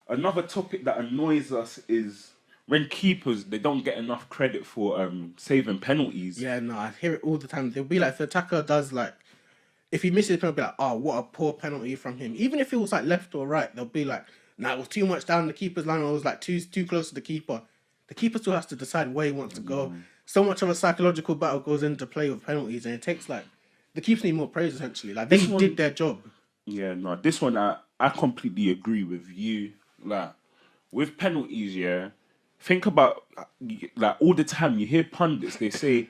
Another topic that annoys us is when keepers they don't get enough credit for saving penalties. Yeah, no, I hear it all the time. They'll be like, if the attacker does like, if he misses a penalty, be like, oh, what a poor penalty from him. Even if it was like left or right, they'll be like, nah, it was too much down the keeper's line, or it was like too close to the keeper. The keeper still has to decide where he wants to go. So much of a psychological battle goes into play with penalties, and it takes like the keepers need more praise essentially. Like they did their job. Yeah, no, this one I completely agree with you. Like with penalties, yeah. Think about like all the time you hear pundits they say,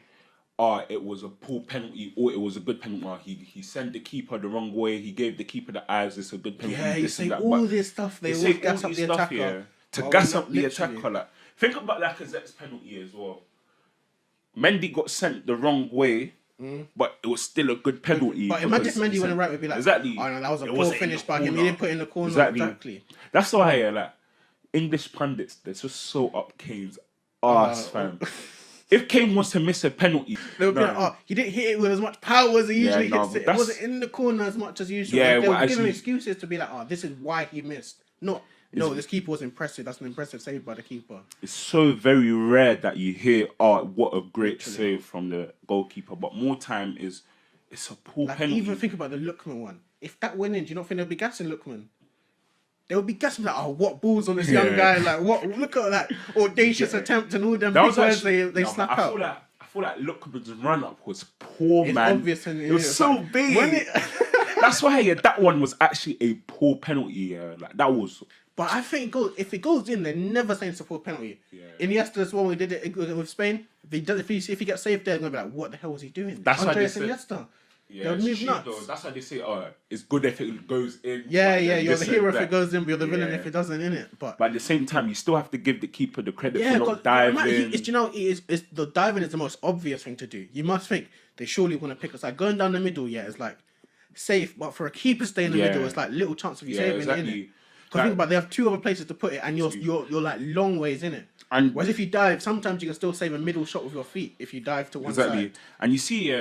it was a poor penalty or it was a good penalty. He sent the keeper the wrong way. He gave the keeper the eyes. It's a good penalty. Yeah, you this say and that. all But this stuff. They say always gas all up these the stuff, attacker. yeah, to Well, gas not up the literally. attacker. Like think about Lacazette's penalty as well. Mendy got sent the wrong way. But it was still a good penalty. But imagine if Mendy went right, would be like, exactly. oh no, that was a It poor wasn't in finish the by him. He corner. didn't put it in the corner. Exactly. That's why like English pundits, they're just so up Kane's ass, fam. If Kane wants to miss a penalty, they'll be like, oh, he didn't hit it with as much power as he usually hits it. It wasn't in the corner as much as usual. Yeah, like, they'll well, give him excuses to be like, oh, this is why he missed. No, this keeper was impressive. That's an impressive save by the keeper. It's so very rare that you hear, what a great save from the goalkeeper. But more time it's a poor penalty. Even think about the Lookman one. If that went in, do you not think they'll be gassing Lookman? They would be gassing like, oh, what balls on this young guy? Like, what? Look at that audacious attempt and all them big words they snap out. I feel like Lookman's run up was poor, it's man. Obvious and it was so like, big. That's why that one was actually a poor penalty. Yeah, like that was. But I think if it goes in, they're never saying it's a poor penalty. Yeah. Iniesta's one we did it with Spain. If he gets saved there, they're gonna be like, what the hell was he doing? That's why they said. Iniesta. Yeah, that's why they say, it's good if it goes in. Yeah, you're the hero if it goes in, but you're the villain if it doesn't in it. But at the same time, you still have to give the keeper the credit for not diving. The diving is the most obvious thing to do. You must think they surely want to pick us. Like going down the middle, it's like safe, but for a keeper stay in the middle, it's like little chance of you saving it. Because think about it, they have two other places to put it, and you're like long ways in it. And whereas if you dive, sometimes you can still save a middle shot with your feet if you dive to one side. And you see,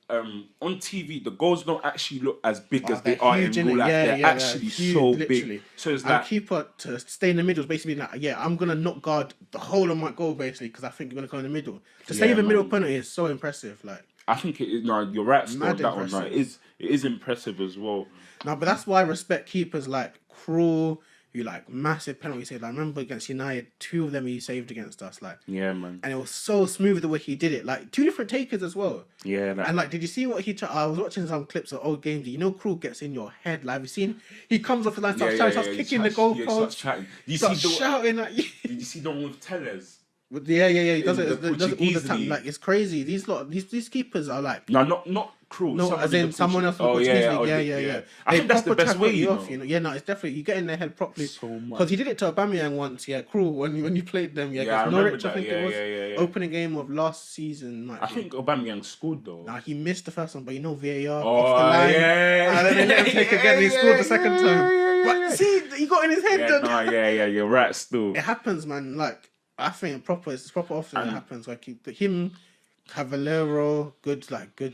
on TV, the goals don't actually look as big as they are in real life. They're actually so big. So it's like keeper to stay in the middle is basically like, I'm gonna not guard the whole of my goal basically because I think you're gonna go in the middle. To save a middle penalty is so impressive. Like I think it is. No, you're right. Still that impressive. One, right? It is impressive as well. No, but that's why I respect keepers like Krul, who like massive penalty save. Like, I remember against United, 2 of them he saved against us. Like, yeah, man. And it was so smooth the way he did it. Like 2 different takers as well. Yeah. And like, did you see what I was watching some clips of old games. You know, Krul gets in your head. Like, have you seen? He comes off the line, starts kicking the goalpost. You starts shouting at you. Did you see the one with Tellers? Yeah. He does it all the time. Like, it's crazy. These keepers are like not Krul. No, as in someone else. Yeah. I think that's the best way. You know? Yeah, no, it's definitely you get in their head properly. Because he did it to Aubameyang once. Yeah, Krul when you played them. Yeah, Norwich. I think it was opening game of last season. I think Aubameyang scored though. Nah, he missed the first one, but VAR off the line. And then they let him take again. He scored the second time. But see, he got in his head. You're right. Still, it happens, man. Like I think it's proper often it happens. Like him. Cavallero, good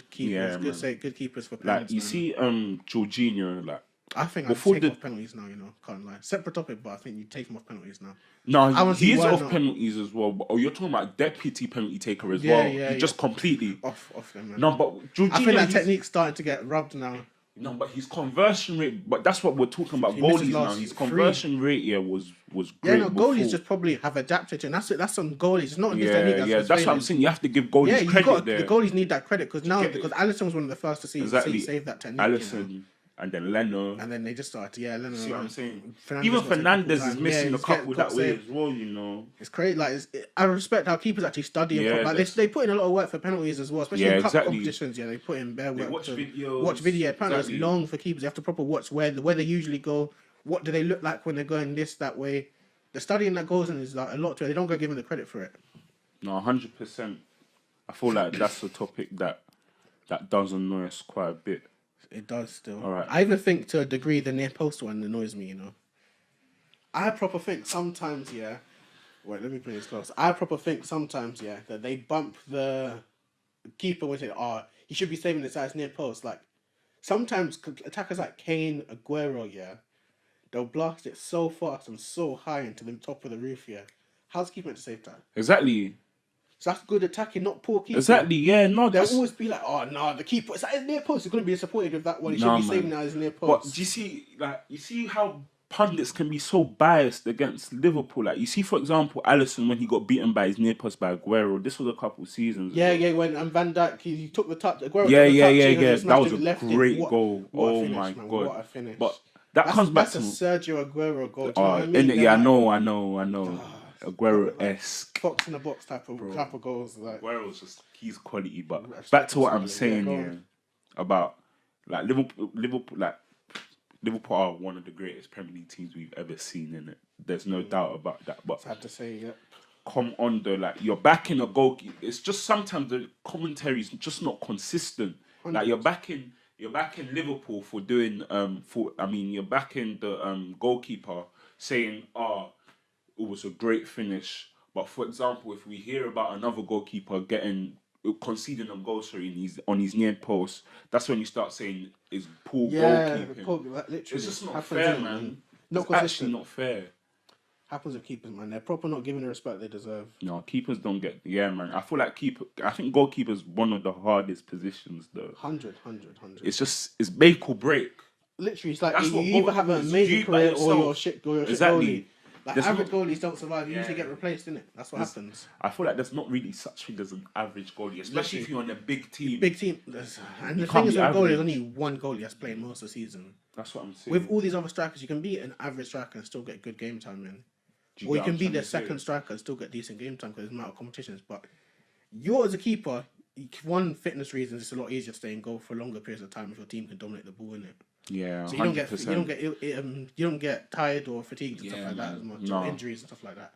keepers, good keepers for penalties. Like you see, Jorginho, like I think I'd take off penalties now. You know, can't lie. Separate topic, but I think you take him off penalties now. No, he's off penalties as well. But, you're talking about deputy penalty taker as well. Yeah, just completely off them. Man. No, but Jorginho, I think that technique's starting to get rubbed now. No, but his conversion rate. But that's what we're talking about. Goalies now. His conversion rate, was great. Yeah, no, goalies just probably have adapted, and that's some goalies. It's not just technique. That's what I'm saying. You have to give goalies credit there. The goalies need that credit because Alisson was one of the first to see save that technique. Alisson. And then Leno. And then they just started, Leno. See what I'm saying? Even Fernandez is missing a couple that way as well, you know. It's crazy. Like, I respect how keepers actually study. They put in a lot of work for penalties as well, especially in cup competitions. Yeah, they put in bare work. Watch videos. Watch video. Apparently, it's long for keepers. You have to proper watch where they usually go. What do they look like when they're going that way? The studying that goes in is like a lot to it. They don't go give them the credit for it. No, 100%. I feel like that's a topic that does annoy us quite a bit. It does still. All right. I even think to a degree the near post one annoys me, you know. I proper think sometimes, Wait, let me put this close. I proper think sometimes, that they bump the keeper when they he should be saving this as near post. Like, sometimes attackers like Kane, Aguero, they'll blast it so fast and so high into the top of the roof. Yeah, how's keeping it to save time? Exactly. So that's good attacking, not poor keeping. Exactly. Yeah. No. They'll Just always be like, oh no, the keeper. It's like his near post. He's gonna be disappointed with that one. He nah, should be saving man. that as near But post. do you see how pundits can be so biased against Liverpool? Like you see, for example, Alisson when he got beaten by his near post by Aguero. This was a couple of seasons Yeah, ago. yeah. When Van Dijk he took the touch. Aguero Yeah, took the yeah, touch, yeah, you know, yeah. just That was smashed it, a left it. great goal. What a Oh finish, my man. god! What a finish. But that comes back That's to a Sergio Aguero goal. Do you know what I mean? innit? They're Yeah, like, I know. Aguero-esque. Fox in the box type of goals. Like, Aguero's just he's quality. But That's back to what I'm yeah, saying go here on. about like Liverpool are one of the greatest Premier League teams we've ever seen in it. There's no doubt about that. But Sad to say, yeah. come on though, like you're backing a goalkeeper. It's just sometimes the commentary is just not consistent. Like you're backing Liverpool for doing you're backing the goalkeeper saying, oh, it was a great finish. But for example, if we hear about another goalkeeper conceding a goal, on his near post, that's when you start saying is poor goalkeeping. Literally. It's just not Happens, fair, innit, man. Not It's consistent. actually not fair. Happens with keepers, man. They're proper not giving the respect they deserve. No, keepers don't get. Yeah, man. I feel like I think goalkeeper's one of the hardest positions, though. 100. It's make or break. Literally, it's like That's you what either have an goalkeepers amazing do by career or yourself. you're shit Exactly. goalie. Like There's average not- goalies don't survive. You usually Yeah. get replaced, innit? That's what happens. I feel like there's not really such thing as an average goalie, especially if you're on a big team. Big team. And the can't thing is be with goalie, there's average. only one goalie that's playing most of the season. That's what I'm saying. With all these other strikers, you can be an average striker and still get good game time, man. Do Or get you what can I'm be trying the to say? second striker and still get decent game time because there's amount of competitions. But you're as a keeper, one fitness reasons it's a lot easier to stay in goal for longer periods of time if your team can dominate the ball in it. Yeah, So 100%. you don't get tired or fatigued and Yeah, stuff like that man. as much. No. Or injuries and stuff like that.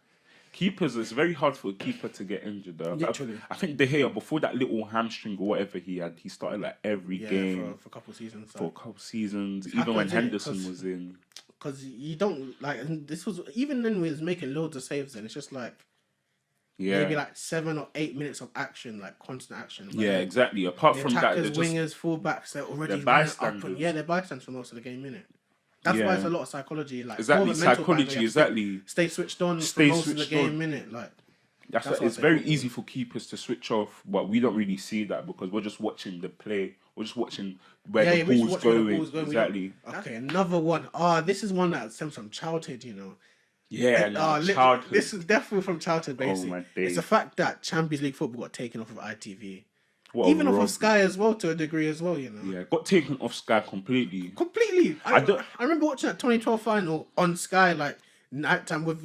Keepers, it's very hard for a keeper to get injured, though. Literally. I think De Gea, before that little hamstring or whatever he had, he started like every game for a couple of seasons. for a couple seasons. It Even when happens, innit? Henderson 'Cause- was in. Because you don't like, and this was even then we was making loads of saves. Then it's just like Yeah. maybe like 7 or 8 minutes of action, like constant action. But Yeah, then exactly. Apart the from that, they're attackers, just wingers, fullbacks, they're already they're running up bystanders. and they're bystanders for most of the game, innit? That's why Yeah. it's a lot of psychology, like exactly more of a mental part, psychology. you have to Exactly. stay switched on Stay for most of the switched game, on. innit? Like That's what it's I very think. easy for keepers to switch off, but we don't really see that because we're just watching the play. We're just watching where the we just ball's watch where the going. ball's going. We don't- Exactly. Okay, another one. This is one that stems from childhood, you know. Yeah, no, Literally, childhood. this is definitely from childhood, basically. my It's days. the fact that Champions League football got taken off of ITV. What a Even off rob. of Sky as well, to a degree as well, you know. Yeah, got taken off Sky completely. Completely. I don't- I remember watching that 2012 final on Sky, like nighttime with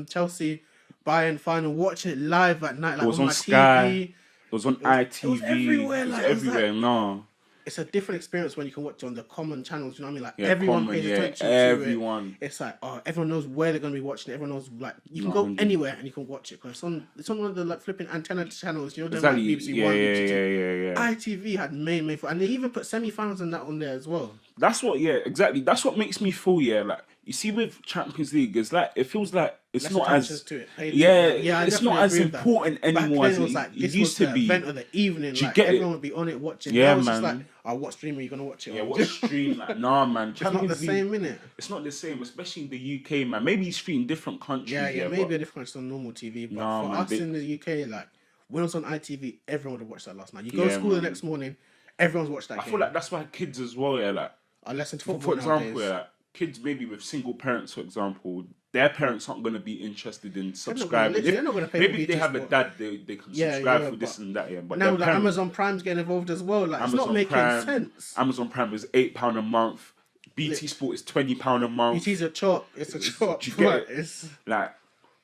Chelsea Bayern final, watching it live at night, like It was on on my Sky. TV. It was on ITV. it was everywhere, It was like, it was everywhere. No. It's a different experience when you can watch it on the common channels. You know what I mean? Like Yeah, everyone common, pays yeah, attention everyone. to it. It's like everyone knows where they're going to be watching it. Everyone knows like you can No, go 100. anywhere and you can watch it. Cause it's on one of the like flipping antenna channels. You know, them Exactly. like BBC Yeah, One, yeah, BBC Two. yeah. ITV had main, and they even put semi-finals and that on there as well. That's what. Yeah, exactly. That's what makes me feel. Yeah, like you see with Champions League, it's like it feels like it's Less not attention as to it. yeah, I it's not definitely as agree with that. important Back anymore then as it was like it this used was to the be. event of the evening. Do you Like get it? everyone would be on it watching. Yeah, Now it's just man. like, what stream are you gonna watch it? Yeah, on? what stream? Like, nah, man. It's not Champions the League- same, innit? It's not the same, especially in the UK, man. Maybe you stream different countries. Yeah, but- maybe a difference on normal TV, but Nah, for man, us they- in the UK, like when it was on ITV, everyone would have watched that last night. You go to Yeah, school the man. next morning, everyone's watched that I game. feel like that's why kids as well, yeah, like Unless it's for football example, nowadays. yeah, like, kids maybe with single parents, for example, their parents aren't gonna be interested in subscribing. literally, they're not gonna pay for Maybe if they BT have a Sport. dad, they can Yeah, subscribe yeah, for this but- and that, yeah. But Now their like parents- Amazon Prime's getting involved as well. Like it's not Amazon making Prime, sense. Amazon Prime is £8 a month. BT Sport is £20 a month. BT's a chop. It's a chop. Do you get it? It's Like,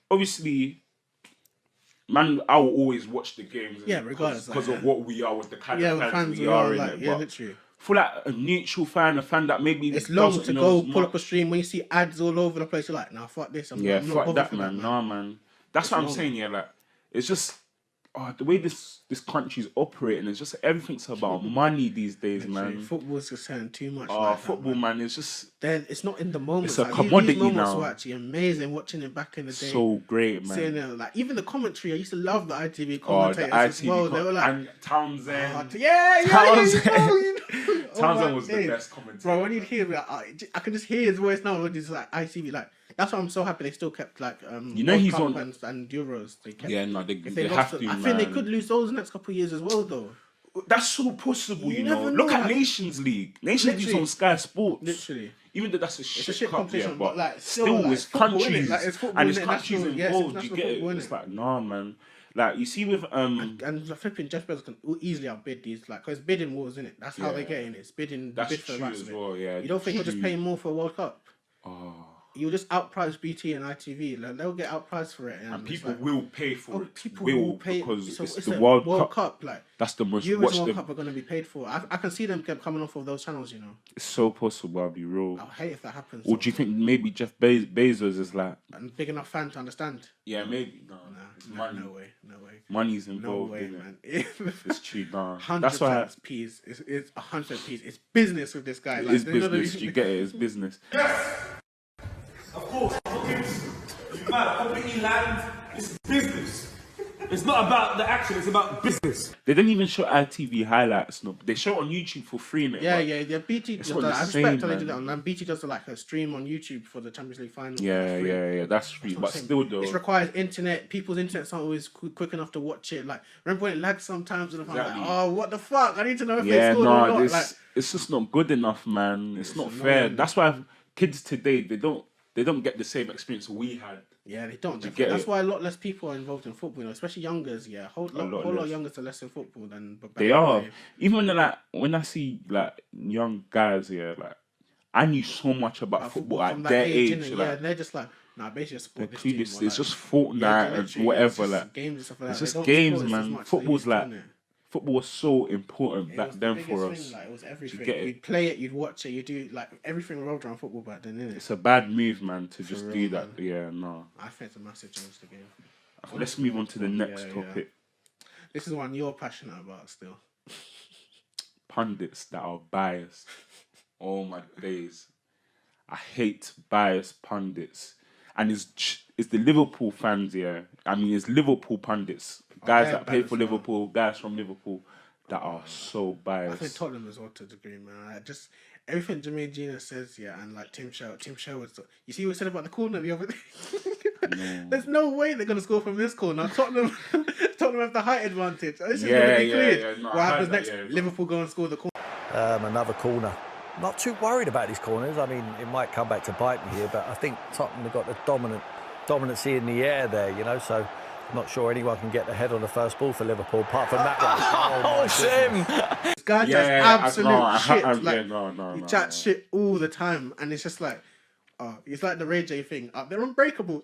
obviously, man, I will always watch the games. Yeah, regardless, because like, of what we are with the kind yeah, of with fans fans we we are are in like it. yeah, But literally. for like a neutral fan, a fan that maybe It's long doesn't to know go as pull much. up a stream when you see ads all over the place. You're like, nah, fuck this. I'm Yeah, not fuck bothered that, for man. Nah, man. That's what I'm long. saying. Yeah, like it's just the way this country's operating, it's just everything's about money these days, Literally, man. football's just turning too much. Like Football, that, man, it's just then it's not in the moments. it's a like, commodity these moments now. were actually amazing. Watching it back in the day, So great, man. seeing it, like even the commentary. I used to love the ITV The commentators as well. They were like, and Townsend. Townsend was the best commentator. Bro, when you hear like, I can just hear his voice now when he's like ITV. Like that's why I'm so happy they still kept like you know, World he's Cup on and Euros. They kept. Yeah, no, they lost have to. I think they could lose those next couple of years as well, though. That's so possible, you know. never Look know, at like- Nations League. Nations League's on Sky Sports. Literally. Even though that's a It's shit, a shit cup, competition, yeah, but like still, like, it's football, countries, innit? Like, it's football, and it's innit? countries National- yes, involved. it's You national get it? football, It's innit? like, nah, man. Like you see with And flipping Jeff Bezos can easily outbid these, like, because bidding wars, isn't it? That's how they get in. It's bidding. that's Bid for the true rights as of it. well. Yeah, You don't think he'll just true. pay more for a World Cup? Oh. You'll just outprice BT and ITV. Like, they'll get outpriced for it, And it's people like, will pay for it. people will pay because so it's a the World Cup. Cup. Like That's the most Euros watched. and World Cup are going to be paid for. I can see them coming off of those channels. You know, It's so possible. I'll be real. I hate if that happens. Or do you think maybe Jeff Bezos is like? And big enough fan to understand? Yeah, maybe. No, it's money. No way. Money's No involved. way, in man. It's cheap, nah. 100% That's why P's. It's 100% P's. It's business with this guy. it's Like, business. You get it. It's business. Of course, you might completely land. It's business. It's not about the action. It's about business. They don't even show ITV highlights. No, they show it on YouTube for free. Innit? Yeah. BT does not that. the I respect same, how they do man. that online. BT does like a stream on YouTube for the Champions League final. Yeah. That's free, but still though. It requires internet. People's internet's not always quick enough to watch it. Like, remember when it lags sometimes, and I'm Exactly. like, oh, what the fuck? I need to know if they Yeah, scored or not. Like, it's just not good enough, man. It's not fair. annoying. That's why kids today they don't get the same experience we had. yeah, they don't. get That's it? why a lot less people are involved in football, you know, especially youngers. Yeah, whole lot less. youngers are less in football than. But back They in the are. day. Even when when I see like young guys here, like I knew so much about football from at that their age. innit? Like, Yeah, and they're just like, nah, basically just they're support this team. clueless. or It's like- just Fortnite Yeah, and literally, whatever. it's just Like games and stuff like it's that. just They don't games, support us as man. much as they Football's used to, like innit? football was so important It back was the then biggest for thing, us. like, it was everything. get it? You'd play it, you'd watch it, you do like everything revolved around football back then, innit? It's a bad move, man, to just real, do that. man. Yeah, no. I think it's a massive change to the game. Let's move on to the next Yeah. topic. This is one you're passionate about still. Pundits that are biased. Oh my days. I hate biased pundits. And it's the Liverpool fans here. I mean, it's Liverpool pundits. Guys they're that play for biased, man. Liverpool, guys from Liverpool that are so I think biased. Tottenham as well to a degree, man. I just everything Jermaine Gina says, yeah, and like Tim Sherwood. You see what he said about the corner the other day? There's no way they're gonna score from this corner. Tottenham have the height advantage. This is gonna be cleared. No, what I heard happens that, next? yeah. Liverpool go and score the corner. Another corner. Not too worried about these corners. I mean, it might come back to bite me here, but I think Tottenham have got the dominancy in the air there, you know, so I'm not sure anyone can get the head on the first ball for Liverpool, apart from that one. Oh, Sim! This guy Yeah, chats absolute shit. yeah, Like, no. he chats shit all the time, and it's just like, it's like the Ray J thing. They're unbreakable.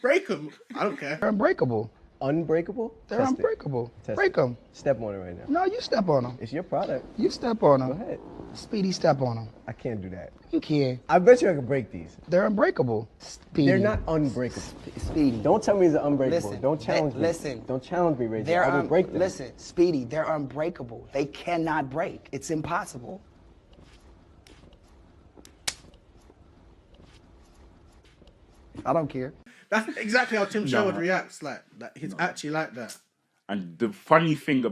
Break them. I don't care. They're unbreakable. Unbreakable? They're Test it. unbreakable. Test Break it. them. Step on it right now. No, you step on them. It's your product. You step on them. Go ahead. Speedy step on them. I can't do that. You can. I bet you I can break these. They're unbreakable. Speedy. They're not unbreakable. Speedy. Don't tell me they're unbreakable. Listen, Don't challenge me. listen. Don't challenge me, Ray J. They're I will break them. Listen, Speedy, they're unbreakable. They cannot break. It's impossible. I don't care. That's exactly how Tim Sherwood reacts. Like that, he's actually like that. And the funny thing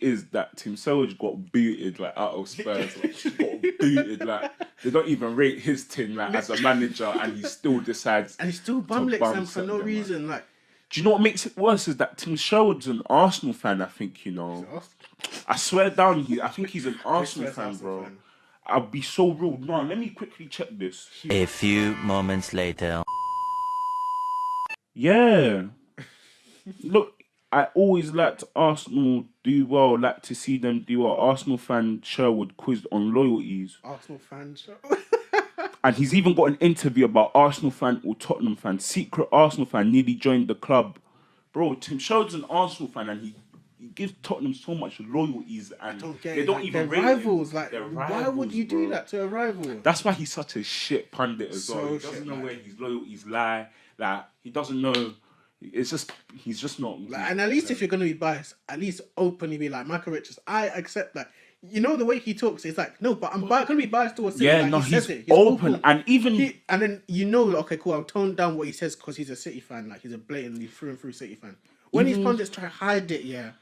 is that Tim Sherwood got booted like out of Spurs. Like, he got booted. Like they don't even rate his team like as a manager, and he still decides. And he still to bum licks bum them for set no them, reason. Like, Do you know what makes it worse is that Tim Sherwood's an Arsenal fan. I think you know. I swear down, I think he's an Arsenal fan, bro. I'll be so real. No, let me quickly check this. A few moments later. Yeah. Look, I always liked Arsenal do well, like to see them do well. Arsenal fan Sherwood quizzed on loyalties. Arsenal fan show. And he's even got an interview about Arsenal fan or Tottenham fan. Secret Arsenal fan nearly joined the club. Bro, Tim Sherwood's an Arsenal fan and he gives Tottenham so much loyalties and they don't even they're rate rivals. him. Like, They're why rivals, would you do bro. that to a rival? That's why he's such a shit pundit as well. So He doesn't shit, know like- where his loyalties lie. Like he doesn't know it's just he's just not. Like, and at least if you're gonna be biased, at least openly be like Michael Richards. I accept that. You know the way he talks, it's like no, but I'm gonna be biased towards City. Yeah, like, no, he he's says it. open, and even and then you know, okay, cool. I'll tone down what he says because he's a City fan. Like he's a blatantly through and through City fan. When these pundits try to hide it, yeah,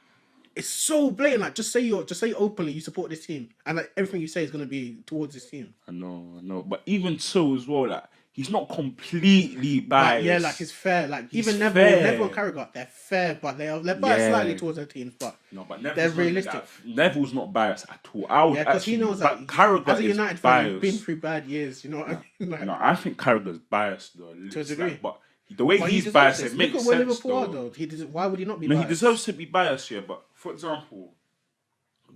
it's so blatant. Like just say openly you support this team, and like everything you say is gonna be towards this team. I know, but even so as well, like he's not completely biased. Like, yeah, like it's fair. Like He's even fair. Neville and Carragher, they're fair, but they're biased slightly towards their teams, but Neville's they're realistic. Neville's not biased at all. I would Yeah, because he knows that Carragher as a is United fan, biased. he's been through bad years. You know what I mean? Like, No, I think Carragher's biased though. To a degree. But the way but he he's deserves biased, this. it makes Look at where sense Liverpool are, though. why would he not be No, biased? he deserves to be biased, yeah. But for example,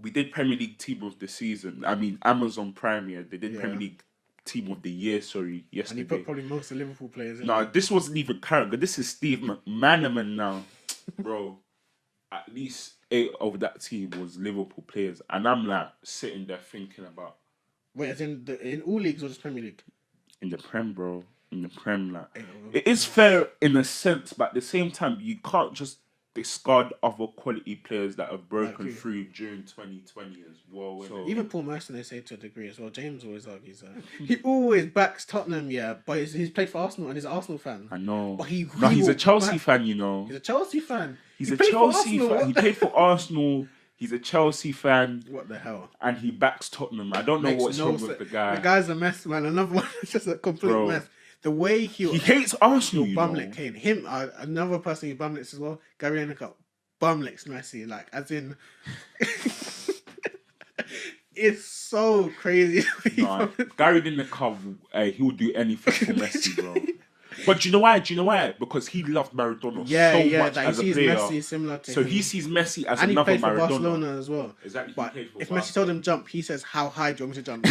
we did Premier League Team of the Season. I mean, Amazon Prime, yeah, they did Premier League Team of the Year, yesterday. And he put probably most of Liverpool players in. No, this wasn't even Carragher. This is Steve McManaman now. Bro, at least 8 of that team was Liverpool players. And I'm like sitting there thinking about... Wait, as in all leagues or just Premier League? In the Prem, bro. In the Prem, like... It is fair in a sense, but at the same time, you can't just discard other quality players that have broken through during 2020 as well. So, even Paul Merson, they say to a degree as well. James always argues that. He always backs Tottenham, yeah, but he's played for Arsenal and he's an Arsenal fan. I know. But he's a Chelsea fan, you know. He's a Chelsea fan. He's a Chelsea fan. He played for Arsenal. He's a Chelsea fan. What the hell? And he backs Tottenham. I don't know what's wrong with the guy. The guy's a mess, man. Another one is just a complete mess. The way he hates Arsenal, Bumlick Kane. Him, another person who bumlicks as well, Gary Lineker, bumlicks Messi. Like, as in... It's so crazy. No, Gary Lineker, he would do anything for Messi, bro. But do you know why? Because he loved Maradona so much as a player. Messi similar to so him. he sees Messi as and another he played for Maradona. Barcelona as well. Exactly. But if Messi told him jump, he says, "How high do you want me to jump?"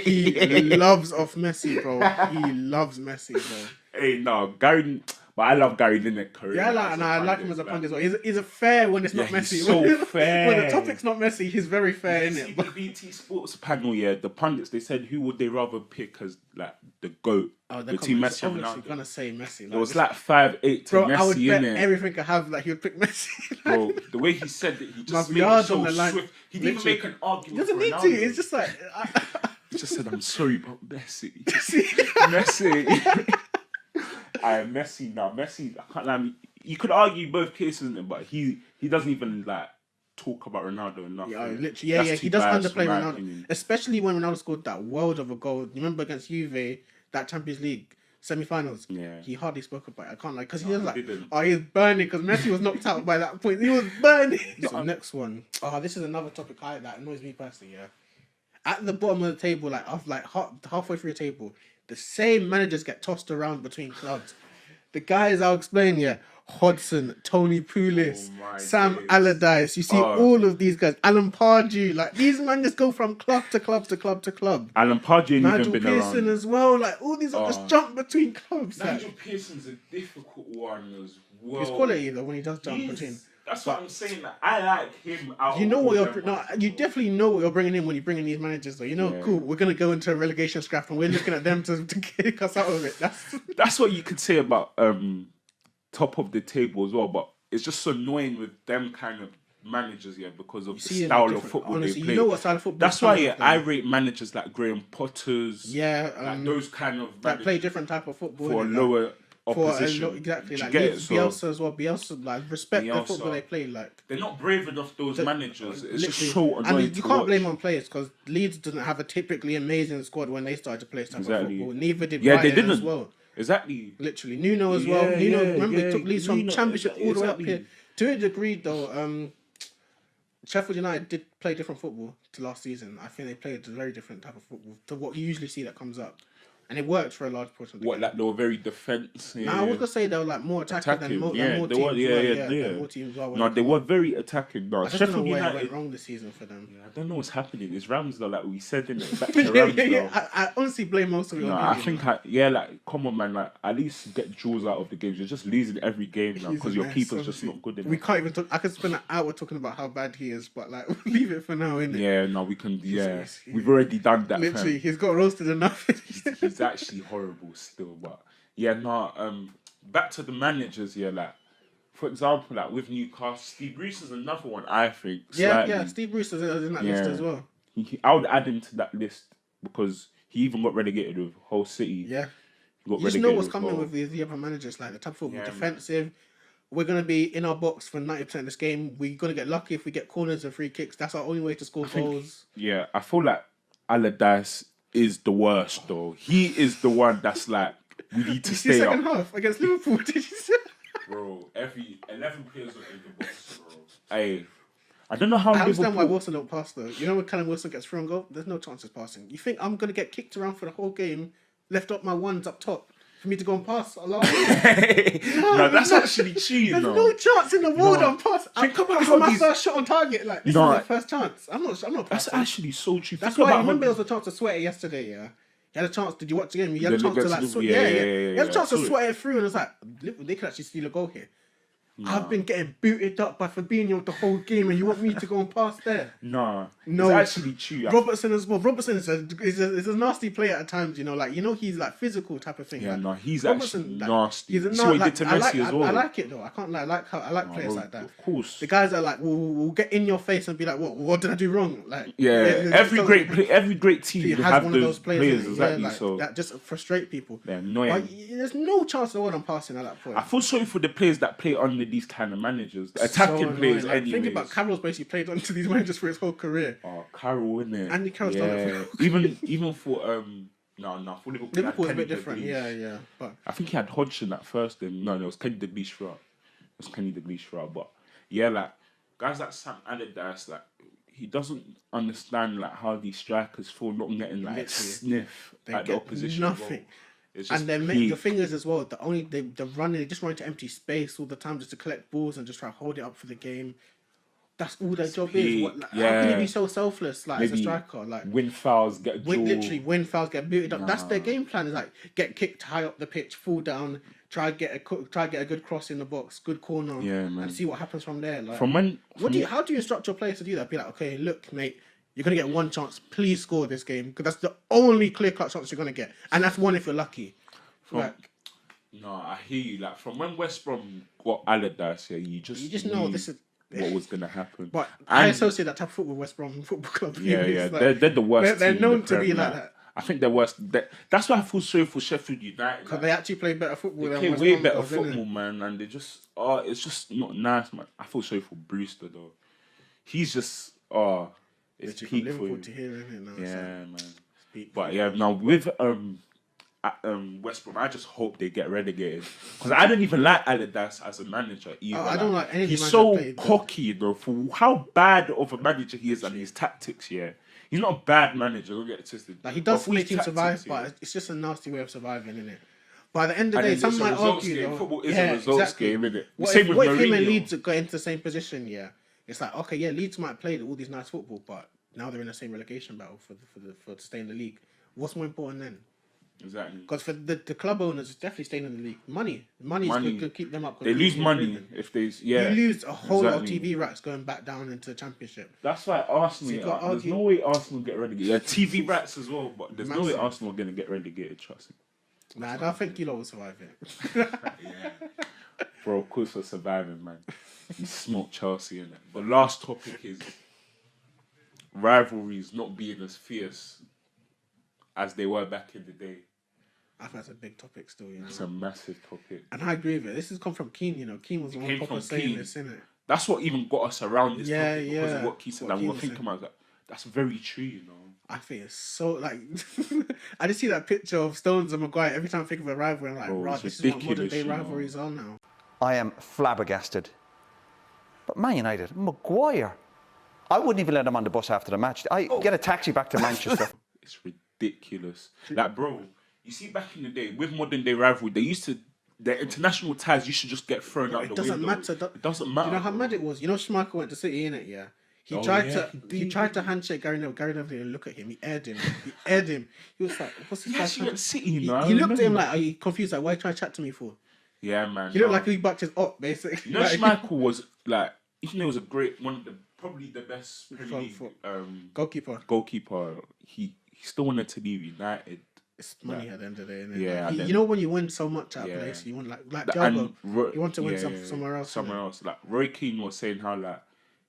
He loves off Messi, bro. He loves Messi, bro. Hey, no, Gary. But I love Gary Lineker. Yeah, I like him as a pundit as well. He's a fair when it's not Messi. He's so fair. When the topic's not Messi, he's very fair, in innit? The BT Sports panel, yeah, the pundits, they said who would they rather pick as like the GOAT between Messi and Ronaldo. Gonna say Messi. Like, it was like 5-8 to bro, Messi, I would bet innit? everything I have like he would pick Messi. Bro, the way he said that, he just made yard it so on the line. swift. He didn't even make an argument. He doesn't need to. It's just like he just said, "I'm sorry, but Messi, Messi." Messi now. Messi, I can't lie. You could argue both cases, but he doesn't even like talk about Ronaldo enough. Yeah, literally, he does underplay Ronaldo, especially when Ronaldo scored that world of a goal. You remember against Juve, that Champions League semi-finals? Yeah, he hardly spoke about it. I can't like because he was like, he's burning because Messi was knocked out by that point. He was burning. So next one. This is another topic that annoys me personally. Yeah, at the bottom of the table, like halfway through the table, the same managers get tossed around between clubs. The guys I'll explain, yeah. Hodgson, Tony Pulis, Sam Allardyce. You see all of these guys. Alan Pardew. Like, these men just go from club to club to club to club. Alan Pardew ain't Nigel even been Pearson around. as well. Like, all these just jump between clubs. Nigel Pearson's a difficult one as well. He's quality, though, when he does jump between. That's what I'm saying. Like, I like him out. You know what you definitely know what you're bringing in when you bring in these managers, though. You know, cool. We're gonna go into a relegation scrap, and we're looking at them to kick us out of it. That's what you could say about top of the table as well. But it's just so annoying with them kind of managers, because of the style of football they play. You know what style of football. That's why I rate managers like Graham Potter's. Like those kind of that play different type of football for lower. Opposition. Exactly, like Bielsa as well. Bielsa, like respect the football they play. Like they're not brave enough. Those managers, it's just so annoying. And you can't blame on players because Leeds didn't have a typically amazing squad when they started to play type of football. Neither did Brighton they didn't as well. Exactly. Literally, Nuno as well. Remember he took Leeds from Championship all the way up here. To a degree, though, Sheffield United did play different football to last season. I think they played a very different type of football to what you usually see that comes up. And it worked for a large portion of the game. Like they were very defensive? I was gonna say they were like more attacking than more teams. More teams. No, they were very attacking. No, I just don't know where it went wrong this season for them. I don't know what's happening. It's Ramsdale, like we said in it. Back to Ramsdale. I honestly blame most of it. No, I think come on, man. Like at least get draws out of the games. You're just losing every game now because your keeper's just not good enough. We can't even talk. I could spend an hour talking about how bad he is, but like we'll leave it for now, innit? Yeah, no, we can. Yeah, we've already done that. Literally, he's got roasted enough. He's actually horrible still, but back to the managers here, like, for example, like with Newcastle, Steve Bruce is another one, I think. Slightly. Yeah. Steve Bruce is in that list as well. I would add him to that list because he even got relegated with Hull City. Yeah. He got You just know what's with coming Hull. with the other managers, like the type of football, Yeah, defensive. We're going to be in our box for 90% of this game. We're going to get lucky if we get corners and free kicks. That's our only way to score goals. Yeah, I feel like Allardyce is the worst, though. He is the one that's like, we need to stay up. Second half against Liverpool, did you see? Bro, every 11 players are in the box, bro. I don't know how I understand why Liverpool... Wilson don't pass, though. You know when Callum Wilson gets through and goal? There's no chance of passing. You think I'm going to get kicked around for the whole game, left up my ones up top, for me to go and pass along? No, that's actually true, There's no chance in the world I'm passing. Think about this how is my these- first shot on target. Like, this is my first chance. I'm not That's passing. actually so true. That's Think why I about remember how- there was a chance to sweat it yesterday, yeah? You had a chance. Did you watch the game? You had a The chance to like Liverpool- sweat. yeah, You had a chance to saw it. sweat it through, and it's like they could actually steal a goal here. I've been getting booted up by Fabinho the whole game, and you want me to go and pass there? Nah, No, it's actually true. Robertson as well. Robertson is a nasty player at times. You know, like he's like physical type of thing. Yeah, like, no, he's Robertson, actually like, nasty. He's a You see what he did to I like, Messi as well. I like it though. I can't lie. I like players like that. Of course. The guys that like will get in your face and be like, "What did I do wrong?" Like, every great team he will has have one of those players, in it, exactly. like, So that just frustrate people. they're annoying. Like, there's no chance in the world I'm passing at that point. I feel sorry for the players that play under these kind of managers, the So attacking annoying. players. Like, Anyways. think about Carroll's basically played onto these managers for his whole career. Oh, Carroll, innit? Andy Carroll's done it for even for for Liverpool. he had Liverpool's a Kenny bit different. Dalglish. Yeah. But I think he had Hodgson at first. Then no, it was Kenny Dalglish throughout. It was Kenny Dalglish throughout. But yeah, like guys like Sam Allardyce, like he doesn't understand like how these strikers feel not getting like a Literally. sniff they at the get opposition. nothing. Goal. It's just And then peak. the thing is as well, they're running, they just run into empty space all the time just to collect balls and just try to hold it up for the game. That's all their job peak, is. How can you yeah. be so selfless, like as a Maybe striker? Like win fouls, get a draw. win fouls, get booted up. That's their game plan. Is like get kicked high up the pitch, fall down, try get a good cross in the box, good corner, Yeah, man. and see what happens from there. Like, how do you instruct your players to do that? Be like, okay, look, mate, you're gonna get one chance. Please score this game because that's the only clear-cut chance you're gonna get, and that's one if you're lucky. No, I hear you. Like from when West Brom got Allardyce here, you just know knew this is what was gonna happen. But I associate that type of football with West Brom Football Club. Yeah, It's yeah, like, they're the worst. They're team known in the to be Prem, like that I think they're worse. That's why I feel sorry for Sheffield United. because they actually play better football. They than play West way Brom better does, innit? football, man, and they just it's just not nice, man. I feel sorry for Brewster though. He's just it's Literally from peak for Liverpool him. to here, isn't it? Now, Yeah, so man. peak But for yeah, now with West Brom, I just hope they get relegated because I don't even like Allardyce as a manager either. I don't like any of the He's managers so that played, but- cocky though for how bad of a manager he is and his tactics. Yeah, he's not a bad manager. Don't get it twisted. Like he does But for his make teams survive, tactics, yeah. but it's just a nasty way of surviving, isn't it? But at the end of the And day, then some it's a might results argue game. though. Football is a results game, isn't it? What Same if, with what if him Mourinho. and Leeds got into the same position? Yeah, it's like okay, yeah, Leeds might play all these nice football, but now they're in the same relegation battle for to stay in the league. What's more important then? Exactly. Because for the club owners, it's definitely staying in the league. Money is to keep them up. They lose money improving. if they You lose a whole lot of exactly. TV rights going back down into the championship. That's why Arsenal. So you got There's argue- no way Arsenal get relegated. Yeah, TV rights as well, but there's no way Massive. Arsenal are gonna get relegated. Trust me. Nah, I don't think you lot will survive it. Yeah. Bro, of course we're surviving, man. You smoked Chelsea in it. The last topic is rivalries not being as fierce as they were back in the day. I think that's a big topic still, you know. It's a massive topic. And I agree with it. This has come from Keane, you know. Keane was the one came proper from saying Keane. this, innit? That's what even got us around this Yeah, topic because yeah. of what Keith said. What And we Keane were was thinking saying. about that. That's very true, you know. I think it's so, like... I just see that picture of Stones and Maguire. Every time I think of a rivalry, I'm like, Bro, right, it's this is what ridiculous, modern-day you know. rivalries are now. I am flabbergasted. But Man United, Maguire. I wouldn't even let him on the bus after the match. I get a taxi back to Manchester. It's ridiculous. Like, bro, you see back in the day, with modern day rivalry, their international ties used to just get thrown out the window. It doesn't matter. It doesn't matter. You know how mad it was? You know Schmeichel went to City, innit, yeah? He Oh, tried yeah, to he tried to handshake Gary Neville. Gary Neville didn't look at him. He aired him. He was like, what's this He guy actually trying went to... City, you know. I He looked at him remember. like, are you confused? Like, why are you trying to chat to me for? Yeah, man. He looked like he backed his up, basically. You know, Like, Schmeichel was like, even though he was a great probably the best Premier League goalkeeper. goalkeeper. He still wanted to leave United it's money at the end of the day. Innit? Yeah, Like, and then- you know when you win so much at a Yeah. place, you want like And Thiago, Ro- you want to win yeah, somewhere else. Somewhere innit? else. Like Roy Keane was saying how like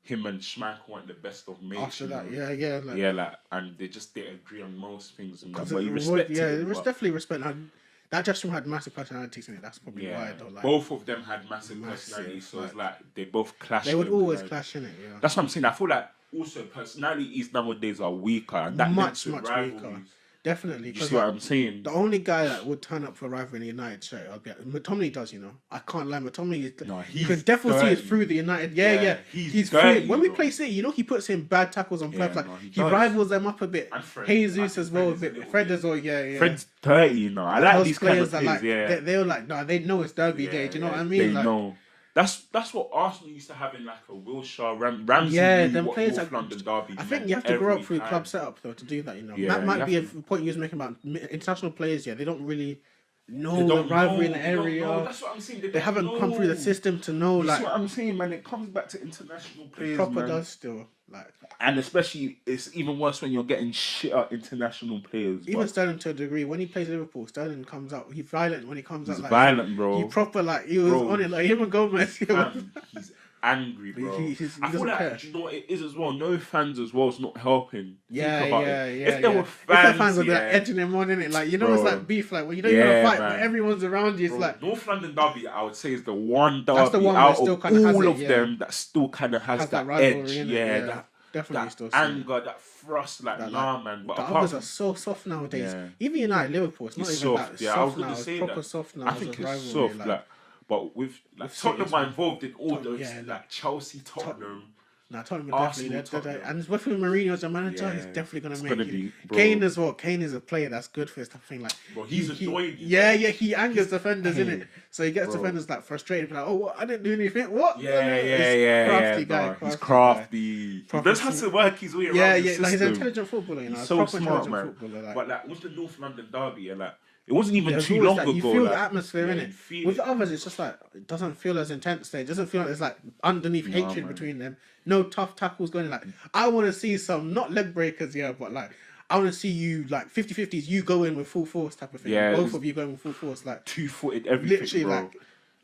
him and Schmeichel weren't the best of mates. After you that, know? yeah, like, Yeah, like, and they just didn't agree on most things. And that, Because but he respected there it. was but- definitely respect. And that dressing room had massive personalities in it. That's probably yeah, why, though. Like, both of them had massive Massive, personalities, so it's like- like they both clashed. they would and, always like, clash in it. Yeah, That's what I'm saying. I feel like also personalities nowadays are weaker, and that much makes weaker. rivalries. Definitely. You 'Cause, see what like, I'm saying? the only guy that would turn up for a rival in the United shirt, I'll be McTominay does, you know. I can't lie, McTominay is. No, you he's can definitely see it dirty. through the United. Yeah. he's through. dirty, When we bro. play City, you know, he puts in bad tackles on players. Yeah, Like no, he he does. rivals them up a bit. And Fred. Jesus I as think well a Fred is a bit. little Fred bit- as well. Yeah. Fred's 30, you know. I like Those these kind players of that players. like Yeah, they're like no, they know it's Derby day. Do you know what I mean? They Like, know. That's what Arsenal used to have in like a Wilshire, Ramsey. Yeah, knew them what players North are- London derby. I think meant you have to grow up every through time. club setup though to do that. You know, Yeah, that might you be a have point you was making about international players. Yeah, they don't really know They the don't rivalry in know, the they don't area. know. That's what I'm saying. They don't haven't come through the know. system to know. You Like see what I'm saying, man? It comes back to international players, proper man. does still. Like And especially, it's even worse when you're getting shit out international players. even but Sterling to a degree. When he plays Liverpool, Sterling comes out. He's violent when he comes he's out. Like, violent, bro. He proper like he was Bro. on it like him and Gomez. He's angry, bro. He I feel doesn't like, care. do you know what it is as well? No fans as well is not helping. Yeah, Think about yeah. it. If there were If their fans would be like yeah. edging him on, innit? Like, you know, it's Bro. like beef, like when you don't even Yeah, fight, man. but everyone's around you. It's Bro, like North London derby, I would say, is the one derby That's the one out that still of kinda has all it, of yeah. them that still kind of has has that that rivalry edge. in it. Yeah, that definitely still. anger, that thrust, like, That, nah, like, man. But the apart others from are so soft nowadays. Yeah. Even United, Liverpool, it's not it's even soft, that. It's yeah, I soft was gonna now. say It's proper that. soft now. I as think a it's rivalry, soft, like, but with City Tottenham as are well. involved in all those, yeah, like Chelsea, Tottenham. Nah, Tottenham Arsenal, definitely. Tottenham. And with Mourinho as a manager, Yeah, he's definitely gonna it's make gonna it. be, bro. Kane as well. Kane is a player that's good for this type of thing. Like, Bro, he's he, annoying, yeah, he angers defenders, Hey, innit? So he gets bro. defenders like frustrated, like, oh, what? I didn't do anything. What? Yeah. Crafty guy. He's guy. crafty. He Proper just has to work his way around Yeah, the yeah. Like, he's an system. intelligent footballer, you know. He's He's so proper smart, intelligent man. footballer. Like, But like with the North London derby, yeah, like it wasn't even there's too always long that, ago. you feel like, the atmosphere yeah, in you it. feel With it. the others, it's just like it doesn't feel as intense. There, it doesn't feel like there's like underneath hatred man. between them. No tough tackles going. Like I want to see some not leg breakers, yeah, but like I want to see you like 50-50s. You go in with full force type of thing. Yeah, Both it's- of you going with full force, like Two-footed everything, literally, bro.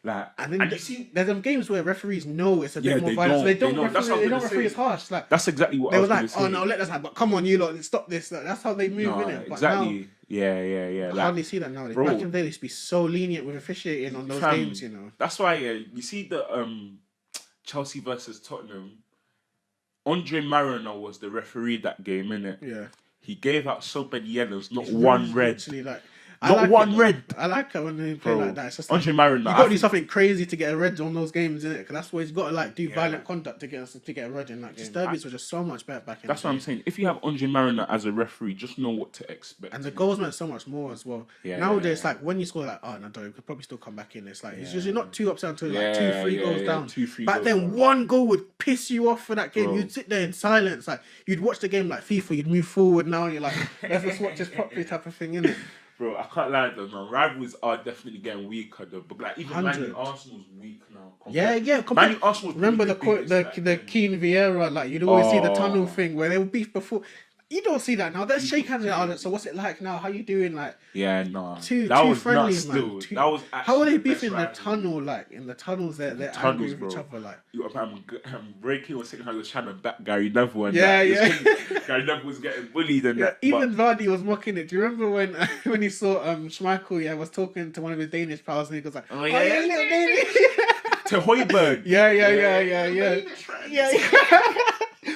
like. And then and you see, there's some games where referees know it's a bit Yeah, more they violent. So don't. they They don't know. That's what I referee, was they don't gonna referee say. as harsh. Like that's exactly what they I were was like, gonna oh say. no, let us have. But come on, you lot, stop this. Like, that's how they move, No, innit? But exactly. now, Yeah. I Like, hardly see that nowadays. bro. Back in the day, they used to be so lenient with officiating on those fam, games, you know. That's why you see the Chelsea versus Tottenham. Andre Mariner was the referee that game, innit? Yeah. He gave out so many yellows, not It's one really red. literally, like, Not like one it, red. I like it when they play Bro, like that. It's just Andre like, Mariner, you I got to do think- something crazy to get a red on those games, innit? Because that's where you got to like do violent conduct to get a red in that game. Derbies were just so much better back in That's the what day. I'm saying. If you have Andre Mariner as a referee, just know what to expect. And the goals meant so much more as well. Yeah, Nowadays, like when you score, like, oh no, you could probably still come back in. It's like it's usually not too upset until like 2-3 goals down. 2-3 Back goals then, down. one goal would piss you off for that game. Bro. You'd sit there in silence, like you'd watch the game like FIFA. You'd move forward now. And you're like, let's just watch this properly, type of thing, innit? Bro, I can't lie though, man. Rivals are definitely getting weaker though. But like even Man 100. U, Arsenal's weak now. Yeah. Man U, Arsenal's Remember probably the Keane Vieira, like you'd always see the Oh. tunnel thing where they would beef before. You don't see that now. Let's shake hands out. So what's it like now? How you doing? Like Yeah, nah. too was friendly, nuts man. still. Too- That was how are they actually the best beefing in the rivalry. tunnel? Like in the tunnels, they're angry Tunnels, with each bro. other. Like Breaking was saying how he was trying to back Gary Neville and Yeah, that. yeah. Gary Neville was getting bullied and yeah, that. even Vardy was mocking it. Do you remember when when he saw Schmeichel? Yeah, was talking to one of his Danish pals and he goes like, Oh, yeah. little Danish." to Hoiberg. yeah.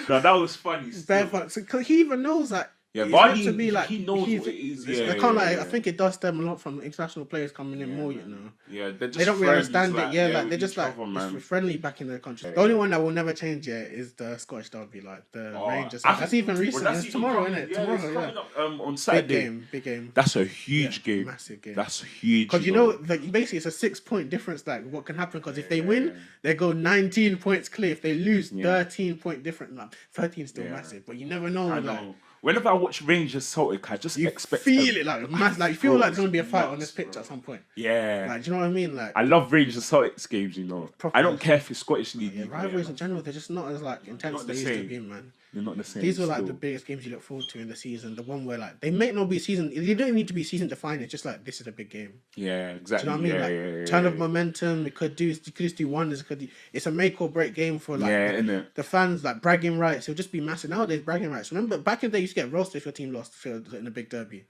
No, that was funny. It's Still. bad fun. So, 'cause he even knows that. Yeah, it's meant Vardy, to be like he knows he's- what it is. it's- Yeah, I can't lie. yeah. I think it does stem a lot from international players coming in more. You know. Yeah, they're just They don't really friends, understand it. Yeah, like with they're just each like other, man. it's friendly back in their country. The only one that will never change yet is the Scottish derby, like the Rangers. I That's think- even well, recent. that's It's even tomorrow, coming- isn't it? Yeah, it's Tomorrow, coming yeah. up, on Big Saturday. Big game. That's a huge game. Massive game. That's huge. Because you know, like basically, it's a 6-point difference. Like what can happen? Because if they win, they go 19 points clear. If they lose, 13-point difference. Like 13 is still massive, but you never know. I Like, know. Whenever I watch Rangers Celtic, I just you expect feel it like mass. Like you feel Bro, like there's gonna be a fight nuts, on this pitch bro. at some point. Yeah. Like, do you know what I mean? Like I love Rangers Celtics games, you know. Proper. I don't care if it's Scottish League. yeah, rivalries in general, they're just not as like intense Not as the they used to same. be, man. They're not the same. These were like still. the biggest games you look forward to in the season. The one where like they may not be season. They don't need to be season defining. It's just like this is a big game. Yeah, exactly. Do you know what I mean? Yeah, Like yeah, turn of yeah. momentum. You could just do wonders. It's a make or break game for like Yeah, innit? the fans. Like bragging rights. It'll just be massive nowadays. Bragging rights. Remember back in the day, you used to get roasted if your team lost in a big derby.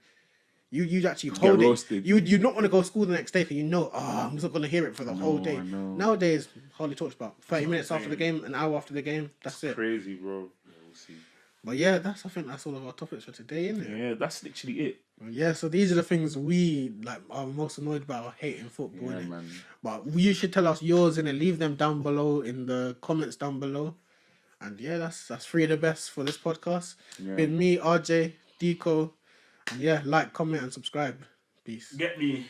You'd actually Get hold it. roasted. You'd not want to go to school the next day because I'm not going to hear it for the whole day. I know. Nowadays, hardly talks about 30 minutes after the game, an hour after the game. That's it. Crazy, bro. Yeah, we'll see. But yeah, I think that's all of our topics for today, isn't it? Yeah, that's literally it. Yeah, so these are the things we like are most annoyed about or hate in football. Yeah, innit? man. But you should tell us yours and leave them down below in the comments down below. And yeah, that's three of the best for this podcast. Yeah. Been me, RJ, Deeko. And yeah, like, comment, and subscribe. Peace. Get me.